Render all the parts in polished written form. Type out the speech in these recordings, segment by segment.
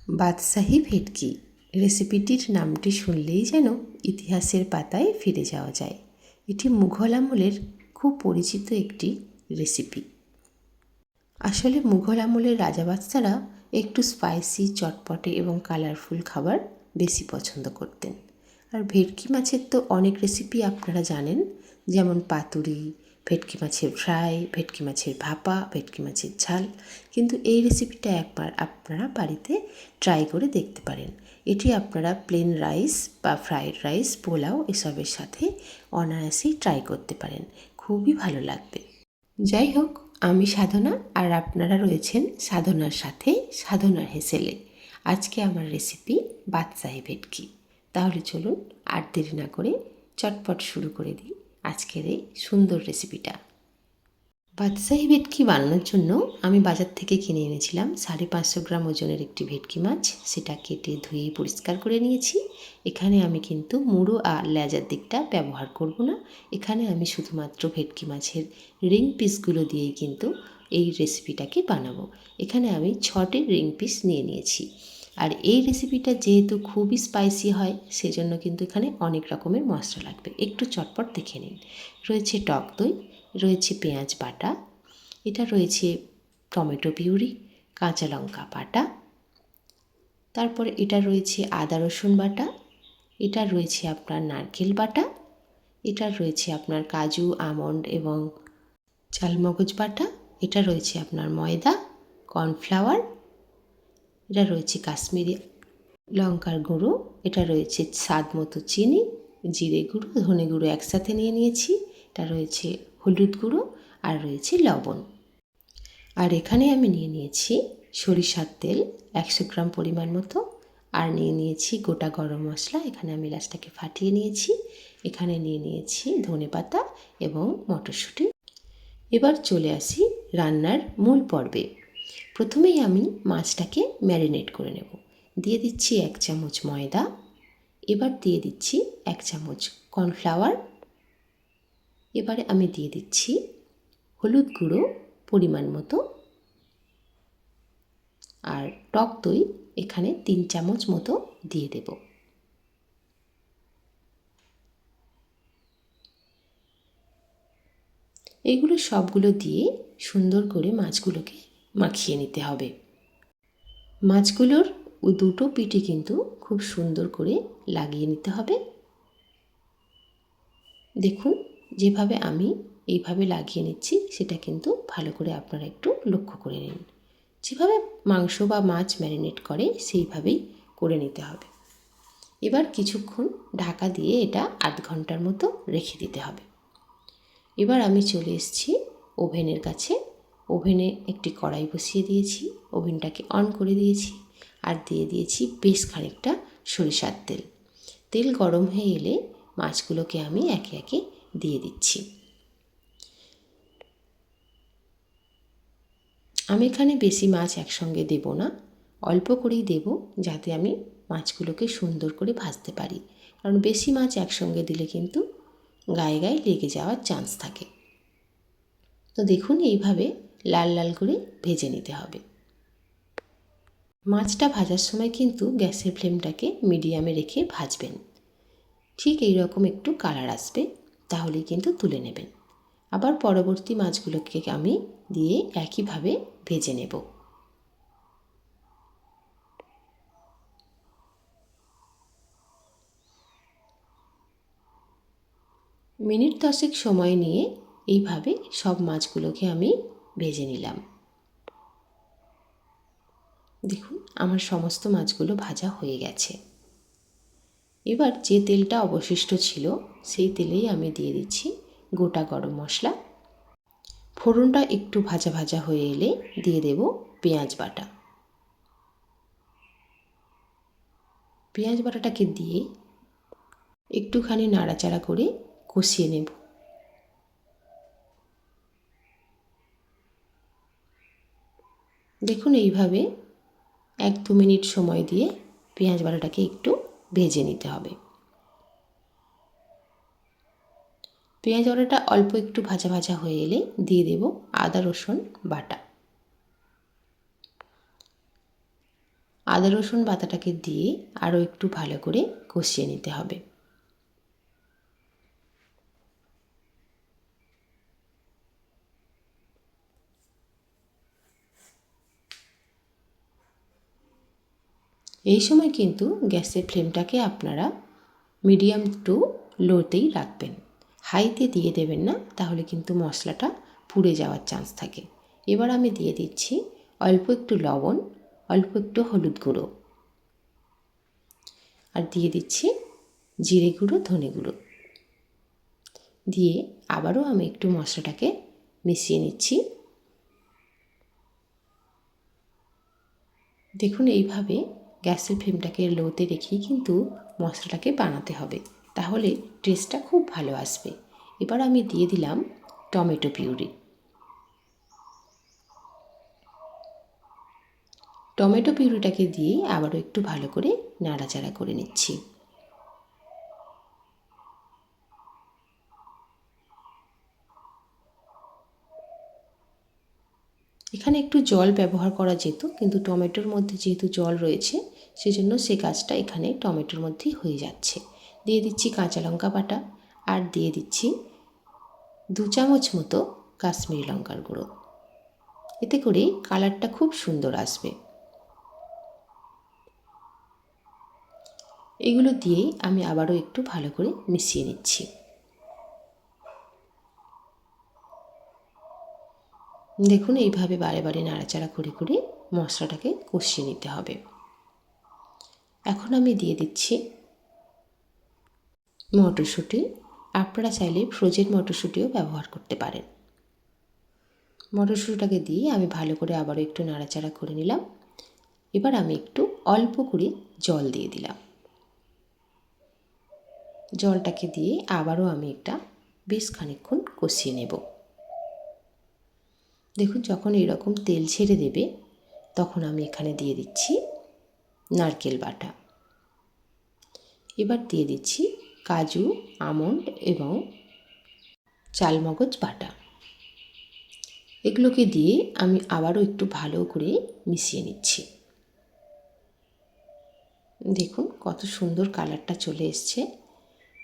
বাদশাহী ভেটকি রেসিপিটির নামটি শুনলেই যেন ইতিহাসের পাতায় ফিরে যাওয়া যায়। এটি মুঘল আমলের খুব পরিচিত একটি রেসিপি। আসলে মুঘল আমলের রাজা বাদশারা একটু স্পাইসি, চটপটে এবং কালারফুল খাবার বেশি পছন্দ করতেন। আর ভেটকি মাছের তো অনেক রেসিপি আপনারা জানেন, যেমন পাতুরি, ভেটকি মাছের ফ্রাই, ভেটকি মাছের ভাপা, ভেটকি মাছের ঝাল। কিন্তু এই রেসিপিটা একবার আপনারা বাড়িতে ট্রাই করে দেখতে পারেন। এটি আপনারা প্লেন রাইস বা ফ্রাইড রাইস, পোলাও এসবের সাথে অনায়াসেই ট্রাই করতে পারেন, খুবই ভালো লাগবে। যাই হোক, আমি সাধনা আর আপনারা রয়েছেন সাধনার সাথে সাধনার হেসেলে। আজকে আমার রেসিপি বাদশাহী ভেটকি। তাহলে চলুন আর দেরি না করে চটপট শুরু করে দিই আজকের এই সুন্দর রেসিপিটা। বাদশাহী ভেটকি বানানোর জন্য আমি বাজার থেকে কিনে এনেছিলাম 550 গ্রাম ওজনের একটি ভেটকি মাছ। সেটা কেটে ধুয়ে পরিষ্কার করে নিয়েছি। এখানে আমি কিন্তু মুড়ো আর লেজার দিকটা ব্যবহার করব না। এখানে আমি শুধুমাত্র ভেটকি মাছের রিং পিসগুলো দিয়েই কিন্তু এই রেসিপিটাকে বানাবো। এখানে আমি 6টি রিং পিস নিয়ে নিয়েছি। আর এই রেসিপিটা যেহেতু খুবই স্পাইসি হয়, সেজন্য কিন্তু এখানে অনেক রকমের মশলা লাগবে। একটু চটপট দেখে নিন। রয়েছে টক দই, রয়েছে পেঁয়াজ বাটা, এটা রয়েছে টমেটো পিউরি, কাঁচা লঙ্কা বাটা, তারপরে এটা রয়েছে আদা রসুন বাটা, এটা রয়েছে আপনার নারকেল বাটা, এটা রয়েছে আপনার কাজু, আমন্ড এবং চালমগজ বাটা, এটা রয়েছে আপনার ময়দা, কর্নফ্লাওয়ার, এটা রয়েছে কাশ্মীরি লঙ্কার গুঁড়ো, এটা রয়েছে স্বাদ মতো চিনি, জিরে গুঁড়ো, ধনে গুঁড়ো একসাথে নিয়ে নিয়েছি, এটা রয়েছে হলুদ গুঁড়ো, আর রয়েছে লবণ। আর এখানে আমি নিয়ে নিয়েছি সরিষার তেল 100 গ্রাম পরিমাণ মতো, আর নিয়ে নিয়েছি গোটা গরম মশলা, এখানে আমি এলাচটাকে ফাটিয়ে নিয়েছি। এখানে নিয়ে নিয়েছি ধনেপাতা এবং মটরশুঁটি। এবার চলে আসি রান্নার মূল পর্বে। প্রথমেই আমি মাছটাকে ম্যারিনেট করে নেব। দিয়ে দিচ্ছি 1 চামচ ময়দা, এবার দিয়ে দিচ্ছি 1 চামচ কর্নফ্লাওয়ার, এবারে আমি দিয়ে দিচ্ছি হলুদ গুঁড়ো পরিমাণ মতো, আর টক দই এখানে 3 চামচ মতো দিয়ে দেব। এগুলো সবগুলো দিয়ে সুন্দর করে মাছগুলোকে মাখিয়ে নিতে হবে। মাছগুলোর দুটো পিঠে কিন্তু খুব সুন্দর করে লাগিয়ে নিতে হবে। দেখুন, যেভাবে আমি এইভাবে লাগিয়ে নিচ্ছি সেটা কিন্তু ভালো করে আপনারা একটু লক্ষ্য করে নিন। যেভাবে মাংস বা মাছ ম্যারিনেট করে সেইভাবেই করে নিতে হবে। এবার কিছুক্ষণ ঢাকা দিয়ে এটা 8 ঘন্টার মতো রেখে দিতে হবে। এবার আমি চলে এসেছি ওভেনের কাছে। ওভেনে একটি কড়াই বসিয়ে দিয়েছি, ওভেনটাকে অন করে দিয়েছি, আর দিয়ে দিয়েছি বেশ খানিকটা সরিষার তেল। তেল গরম হয়ে এলে মাছগুলোকে আমি একে একে দিয়ে দিচ্ছি। আমি এখানে বেশি মাছ একসঙ্গে দেব না, অল্প করেই দেব, যাতে আমি মাছগুলোকে সুন্দর করে ভাজতে পারি। কারণ বেশি মাছ একসঙ্গে দিলে কিন্তু গায়ে গায়ে লেগে যাওয়ার চান্স থাকে। তো দেখুন, এইভাবে লাল লাল করে ভেজে নিতে হবে। মাছটা ভাজার সময় কিন্তু গ্যাসের ফ্লেমটাকে মিডিয়ামে রেখে ভাজবেন। ঠিক এই রকম একটু কালার আসবে, তাহলেই কিন্তু তুলে নেবেন। আবার পরবর্তী মাছগুলোকে আমি দিয়ে একইভাবে ভেজে নেব। মিনিট 10 সময় নিয়ে এইভাবে সব মাছগুলোকে আমি ভেজে নিলাম। দেখুন, আমার সমস্ত মাছগুলো ভাজা হয়ে গেছে। এবার যে তেলটা অবশিষ্ট ছিল সেই তেলেই আমি দিয়ে দিচ্ছি গোটা গরম মশলা। ফোড়নটা একটু ভাজা ভাজা হয়ে এলে দিয়ে দেব পেঁয়াজ বাটা। পেঁয়াজ বাটাটাকে দিয়ে একটুখানি নাড়াচাড়া করে কষিয়ে নেব। দেখুন, এইভাবে 1-2 মিনিট সময় দিয়ে পেঁয়াজ বাটাটাকে একটু ভেজে নিতে হবে। পেঁয়াজ বাটাটা অল্প একটু ভাজা ভাজা হয়ে এলে দিয়ে দেব আদা রসুন বাটা। আদা রসুন বাটাটাকে দিয়ে আরও একটু ভালো করে কষিয়ে নিতে হবে। এই সময় কিন্তু গ্যাসের ফ্লেমটাকে আপনারা মিডিয়াম টু লোতেই রাখবেন, হাইতে দিয়ে দেবেন না, তাহলে কিন্তু মশলাটা পুড়ে যাওয়ার চান্স থাকে। এবার আমি দিয়ে দিচ্ছি অল্প একটু লবণ, অল্প একটু হলুদ গুঁড়ো, আর দিয়ে দিচ্ছি জিরে গুঁড়ো, ধনে গুঁড়ো দিয়ে আবারও আমি একটু মশলাটাকে মিশিয়ে নিচ্ছি। দেখুন এইভাবে গ্যাসের ফ্লেমটাকে লোতে রেখেই কিন্তু মশলাটাকে বানাতে হবে, তাহলে টেস্টটা খুব ভালো আসবে। এবার আমি দিয়ে দিলাম টমেটো পিউরি। টমেটো পিউরিটাকে দিয়ে আবারও একটু ভালো করে নাড়াচাড়া করে নিচ্ছি। এখানে একটু জল ব্যবহার করা যেত, কিন্তু টমেটোর মধ্যে যেহেতু জল রয়েছে সেজন্য সে কাজটা এখানে টমেটোর মধ্যেই হয়ে যাচ্ছে। দিয়ে দিচ্ছি কাঁচা লঙ্কা বাটা, আর দিয়ে দিচ্ছি 2 চামচ মতো কাশ্মীরি লঙ্কার গুঁড়ো। এতে করে কালারটা খুব সুন্দর আসবে। এগুলো দিয়েই আমি আবারও একটু ভালো করে মিশিয়ে নিচ্ছি। দেখুন এইভাবে বারে বারে নাড়াচাড়া করে করে মশলাটাকে কষিয়ে নিতে হবে। এখন আমি দিয়ে দিচ্ছি মটরশুঁটি। আপনারা চাইলে ফ্রোজেন মটরশুঁটিও ব্যবহার করতে পারেন। মটরশুঁটিটাকে দিয়ে আমি ভালো করে আবারও একটু নাড়াচাড়া করে নিলাম। এবার আমি একটু অল্প করে জল দিয়ে দিলাম। জলটাকে দিয়ে আবারও আমি একটা বেশ খানিকক্ষণ কষিয়ে নেব। দেখুন যখন এরকম তেল ছেড়ে দেবে তখন আমি এখানে দিয়ে দিচ্ছি নারকেল বাটা। এবার দিয়ে দিচ্ছি কাজু, আমন্ড এবং চালমগজ বাটা। এগুলোকে দিয়ে আমি আবারও একটু ভালো করে মিশিয়ে নিচ্ছি। দেখুন কত সুন্দর কালারটা চলে এসছে।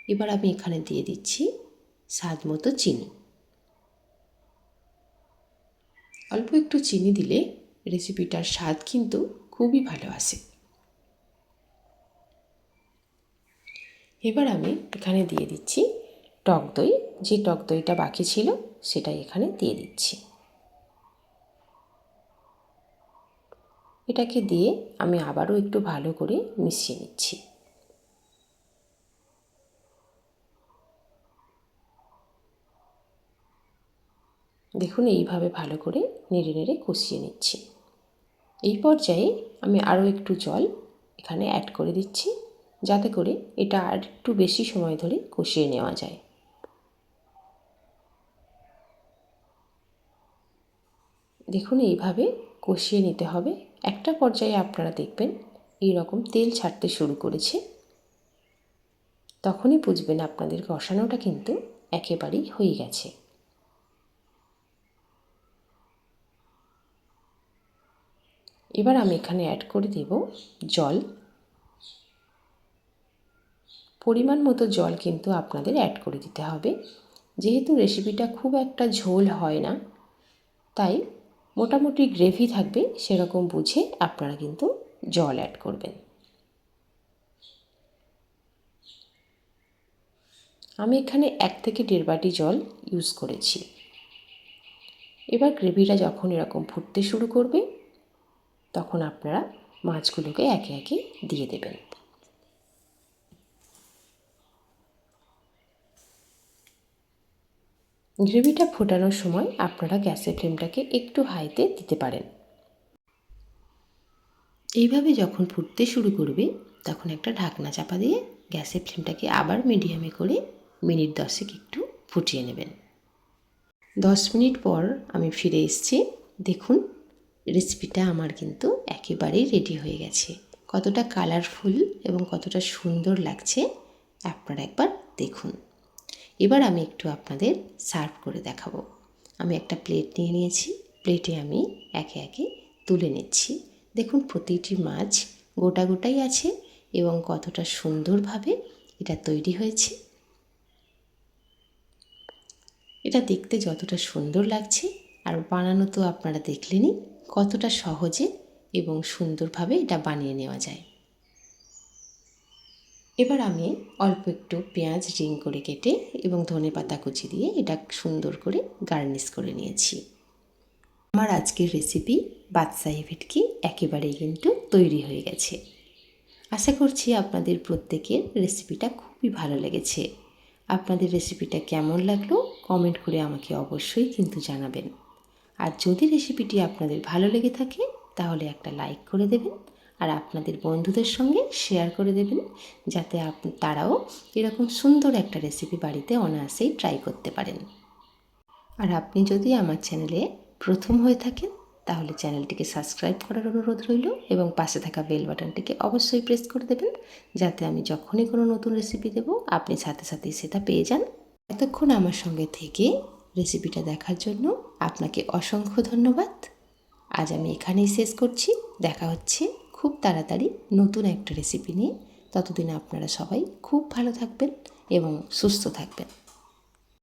এবার আমি এখানে দিয়ে দিচ্ছি স্বাদ মতো চিনি। অল্প একটু চিনি দিলে রেসিপিটার স্বাদ কিন্তু খুবই ভালো আসে। এবার আমি এখানে দিয়ে দিচ্ছি টক দই। যে টক দইটা বাকি ছিল সেটাই এখানে দিয়ে দিচ্ছি। এটাকে দিয়ে আমি আবারও একটু ভালো করে মিশিয়ে নিচ্ছি। দেখুন এইভাবে ভালো করে নেড়ে নেড়ে কষিয়ে নিচ্ছি। এই পর্যায়ে আমি আরও একটু জল এখানে অ্যাড করে দিচ্ছি, যাতে করে এটা আর একটু বেশি সময় ধরে কষিয়ে নেওয়া যায়। দেখুন এইভাবে কষিয়ে নিতে হবে। একটা পর্যায়ে আপনারা দেখবেন এই রকম তেল ছাড়তে শুরু করেছে, তখনই বুঝবেন আপনাদের কষানোটা কিন্তু একেবারেই হয়ে গেছে। এবার আমি এখানে অ্যাড করে দেব জল। পরিমাণ মতো জল কিন্তু আপনাদের অ্যাড করে দিতে হবে। যেহেতু রেসিপিটা খুব একটা ঝোল হয় না, তাই মোটামুটি গ্রেভি থাকবে সেরকম বুঝে আপনারা কিন্তু জল অ্যাড করবেন। আমি এখানে 1 থেকে 1.5 বাটি জল ইউজ করেছি। এবার গ্রেভিটা যখন এরকম ফুটতে শুরু করবে তখন আপনারা মাছগুলোকে একে একে দিয়ে দেবেন। গ্রেভিটা ফোটানোর সময় আপনারা গ্যাসের ফ্লেমটাকে একটু হাইতে দিতে পারেন। এইভাবে যখন ফুটতে শুরু করবে তখন একটা ঢাকনা চাপা দিয়ে গ্যাসের ফ্লেমটাকে আবার মিডিয়ামে করে মিনিট 10 একটু ফুটিয়ে নেবেন। 10 মিনিট পর আমি ফিরে এসেছি। দেখুন রেসিপিটা আমার কিন্তু একেবারেই রেডি হয়ে গেছে। কতটা কালারফুল এবং কতটা সুন্দর লাগছে আপনারা একবার দেখুন। এবার আমি একটু আপনাদের সার্ভ করে দেখাবো। আমি একটা প্লেট নিয়ে নিয়েছি। প্লেটে আমি একে একে তুলে নিচ্ছি। দেখুন প্রতিটি মাছ গোটা গোটাই আছে এবং কতটা সুন্দরভাবে এটা তৈরি হয়েছে। এটা দেখতে যতটা সুন্দর লাগছে আর বানানো তো আপনারা দেখলেনই কতটা সহজে এবং সুন্দরভাবে এটা বানিয়ে নেওয়া যায়। এবার আমি অল্প একটু পেঁয়াজ রিং করে কেটে এবং ধনেপাতা কুচি দিয়ে এটা সুন্দর করে গার্নিশ করে নিয়েছি। আমার আজকের রেসিপি বাদশাহী ভেটকি একেবারেই কিন্তু তৈরি হয়ে গেছে। আশা করছি আপনাদের প্রত্যেকের রেসিপিটা খুবই ভালো লেগেছে। আপনাদের রেসিপিটা কেমন লাগলো কমেন্ট করে আমাকে অবশ্যই কিন্তু জানাবেন। আর যদি রেসিপিটি আপনাদের ভালো লেগে থাকে তাহলে একটা লাইক করে দেবেন আর আপনাদের বন্ধুদের সঙ্গে শেয়ার করে দেবেন, যাতে তারাও এরকম সুন্দর একটা রেসিপি বাড়িতে অনায়াসেই ট্রাই করতে পারেন। আর আপনি যদি আমার চ্যানেলে প্রথম হয়ে থাকেন তাহলে চ্যানেলটিকে সাবস্ক্রাইব করার অনুরোধ রইল এবং পাশে থাকা বেল বাটনটিকে অবশ্যই প্রেস করে দেবেন, যাতে আমি যখনই কোনো নতুন রেসিপি দেব আপনি সাথে সাথেই সেটা পেয়ে যান। এতক্ষণ আমার সঙ্গে থেকে রেসিপিটা দেখার জন্য আপনাকে অসংখ্য ধন্যবাদ। আজ আমি এখানেই শেষ করছি। দেখা হচ্ছে খুব তাড়াতাড়ি নতুন একটা রেসিপি নিয়ে। ততদিন আপনারা সবাই খুব ভালো থাকবেন এবং সুস্থ থাকবেন।